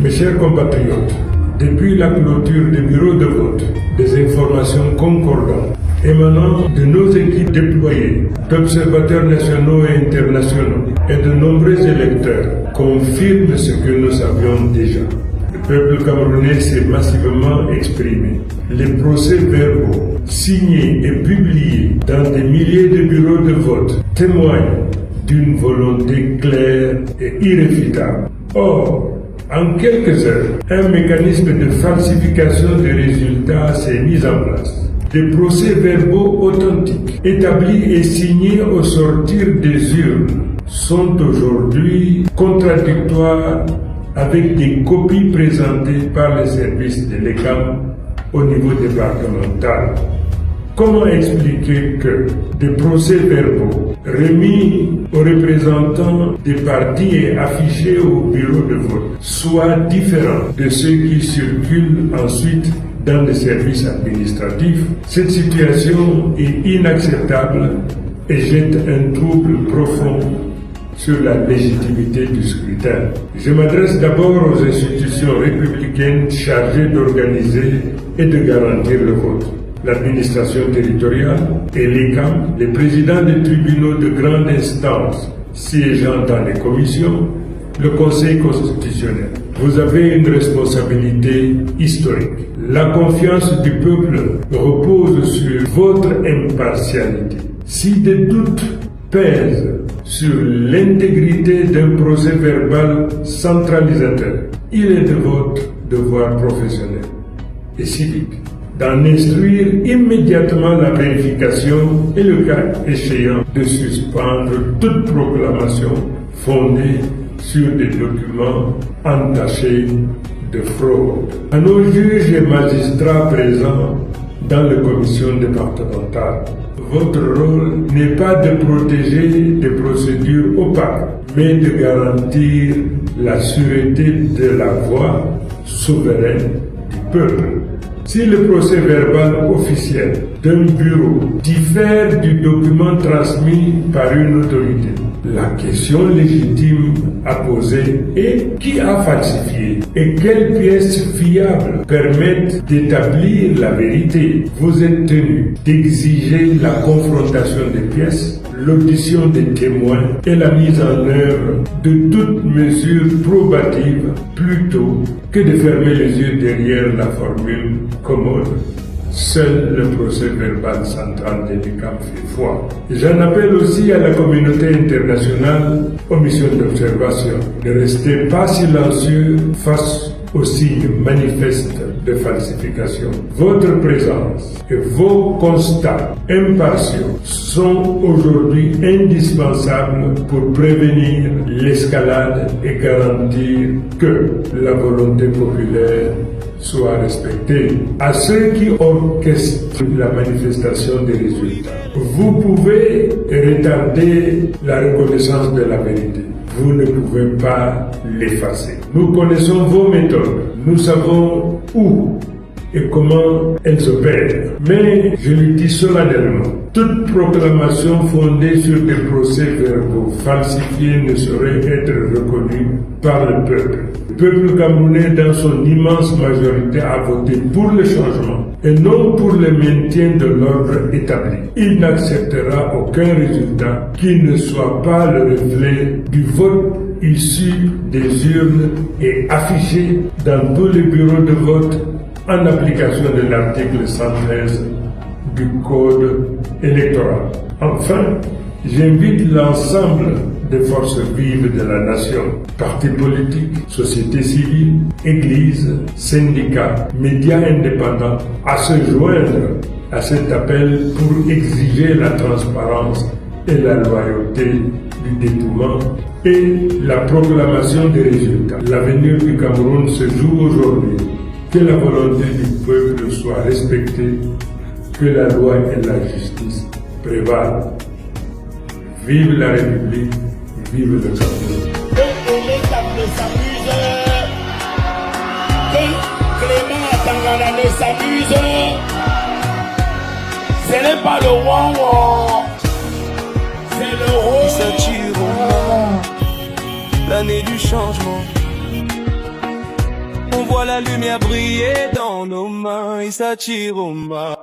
Mes chers compatriotes, depuis la clôture des bureaux de vote, des informations concordantes émanant de nos équipes déployées, d'observateurs nationaux et internationaux et de nombreux électeurs confirment ce que nous savions déjà. Le peuple camerounais s'est massivement exprimé. Les procès-verbaux signés et publiés dans des milliers de bureaux de vote témoignent d'une volonté claire et irréfutable. Or, en quelques heures, un mécanisme de falsification des résultats s'est mis en place. Des procès-verbaux authentiques, établis et signés au sortir des urnes, sont aujourd'hui contradictoires avec des copies présentées par les services de l'ECAM au niveau départemental. Comment expliquer que des procès-verbaux remis aux représentants des partis et affichés au bureau de vote soient différents de ceux qui circulent ensuite dans les services administratifs? Cette situation est inacceptable et jette un trouble profond sur la légitimité du scrutin. Je m'adresse d'abord aux institutions républicaines chargées d'organiser et de garantir le vote. L'administration territoriale et l'ECAM, les présidents des tribunaux de grande instance siégeant dans les commissions, le Conseil constitutionnel. Vous avez une responsabilité historique. La confiance du peuple repose sur votre impartialité. Si des doutes pèsent sur l'intégrité d'un procès-verbal centralisateur, il est de votre devoir professionnel et civique d'en instruire immédiatement la vérification et le cas échéant de suspendre toute proclamation fondée sur des documents entachés de fraude. À nos juges et magistrats présents dans les commissions départementales, votre rôle n'est pas de protéger des procédures opaques, mais de garantir la sûreté de la voix souveraine du peuple. Si le procès-verbal officiel d'un bureau diffère du document transmis par une autorité, la question légitime à poser est qui a falsifié et quelles pièces fiables permettent d'établir la vérité. Vous êtes tenu d'exiger la confrontation des pièces, l'audition des témoins et la mise en œuvre de toute mesure probative plutôt que de fermer les yeux derrière la formule commode. Seul le procès-verbal central de l'ECAM fait foi. J'en appelle aussi à la communauté internationale, aux missions d'observation, ne restez pas silencieux face aux signes manifestes de falsification. Votre présence et vos constats impartiaux sont aujourd'hui indispensables pour prévenir l'escalade et garantir que la volonté populaire soit respectée. À ceux qui orchestrent la manifestation des résultats, vous pouvez retarder la reconnaissance de la vérité. Vous ne pouvez pas l'effacer. Nous connaissons vos méthodes. Nous savons où et comment elles opèrent. Mais je le dis solennellement, toute proclamation fondée sur des procès-verbaux falsifiés ne saurait être reconnue par le peuple. Le peuple camerounais, dans son immense majorité, a voté pour le changement et non pour le maintien de l'ordre établi. Il n'acceptera aucun résultat qui ne soit pas le reflet du vote issu des urnes et affiché dans tous les bureaux de vote en application de l'article 113 du Code électoral. Enfin, j'invite l'ensemble des forces vives de la nation, partis politiques, société civile, églises, syndicats, médias indépendants, à se joindre à cet appel pour exiger la transparence et la loyauté du dépouillement et la proclamation des résultats. L'avenir du Cameroun se joue aujourd'hui. Que la volonté du peuple soit respectée, que la loi et la justice prévalent. Vive la République, vive le Cameroun. Que l'État ne s'amuse, que Clément Tangana ne s'amuse, ce n'est pas le Wanwan, c'est le roi. Ça tire au moment, l'année du changement. voit la lumière briller dans nos mains, il s'attire aux mains.